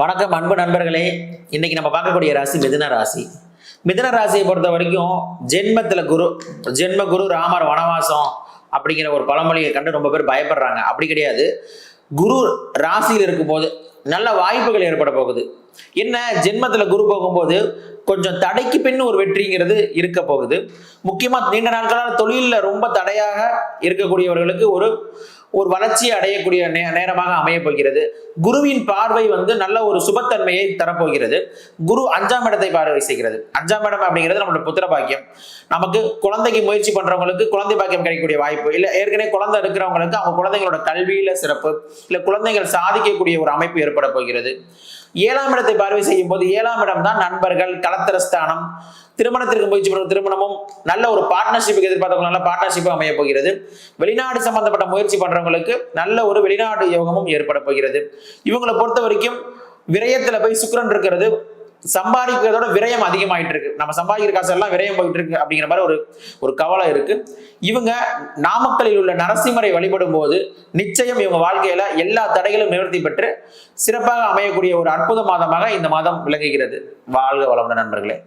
வணக்கம் அன்பு நண்பர்களே. இன்னைக்கு நம்ம பார்க்கக்கூடிய ராசி மிதுன ராசி. மிதுன ராசியை பொறுத்த வரைக்கும் ஜென்ம குரு ராமர் வனவாசம் அப்படிங்கிற ஒரு பழமொழியை கண்டு ரொம்ப பேர் பயப்படுறாங்க. அப்படி கிடையாது. குரு ராசியில் இருக்கும் போது நல்ல வாய்ப்புகள் ஏற்பட போகுது. என்ன, ஜென்மத்துல குரு போகும்போது கொஞ்சம் தடைக்கு பின் ஒரு வெற்றிங்கிறது இருக்க போகுது. முக்கியமா நீண்ட நாட்களான தொழில ரொம்ப தடையாக இருக்கக்கூடியவர்களுக்கு ஒரு வளர்ச்சி அடையக்கூடிய நேரமாக அமைய போகிறது. குருவின் பார்வை நல்ல ஒரு சுபத்தன்மையை தரப்போகிறது. குரு 5ஆம் இடத்தை பார்வை செய்கிறது. 5ஆம் இடம் அப்படிங்கிறது நம்மளோட புத்திர பாக்கியம். நமக்கு குழந்தைக்கு முயற்சி பண்றவங்களுக்கு குழந்தை பாக்கியம் கிடைக்கக்கூடிய வாய்ப்பு, இல்ல ஏற்கனவே குழந்தை இருக்கிறவங்களுக்கு அவங்க குழந்தைகளோட கல்வியில சிறப்பு, இல்ல குழந்தைகள் சாதிக்கக்கூடிய ஒரு அமைப்பு ஏற்பட போகிறது. 7ஆம் இடத்தை பார்வை செய்யும் போது 7ஆம் இடம் தான் நண்பர்கள், கலத்திரஸ்தானம், திருமணத்திற்கு முயற்சி பண்ணுற திருமணமும் நல்ல ஒரு பார்ட்னர்ஷிப்புக்கு எதிர்பார்த்தவங்க நல்ல பார்ட்னர்ஷிப்பு அமைய போகிறது. வெளிநாடு சம்பந்தப்பட்ட முயற்சி பண்றவங்களுக்கு நல்ல ஒரு வெளிநாடு யோகமும் ஏற்பட போகிறது. இவங்களை பொறுத்த வரைக்கும் விரயத்துல போய் சுக்கிரன் இருக்கிறது, சம்பாதிக்கிறதோட விரயம் அதிகமாயிட்டு இருக்கு. நம்ம சம்பாதிக்கிற காசு எல்லாம் விரயம் போயிட்டு இருக்கு அப்படிங்கிற மாதிரி ஒரு கவலை இருக்கு. இவங்க நாமக்கலில் உள்ள நரசிம்மரை வழிபடும் போது நிச்சயம் இவங்க வாழ்க்கையில எல்லா தடைகளும் நிவர்த்தி பெற்று சிறப்பாக அமையக்கூடிய ஒரு அற்புத மாதமாக இந்த மாதம் விளங்குகிறது. வாழ்க வளமுடன் நண்பர்களே.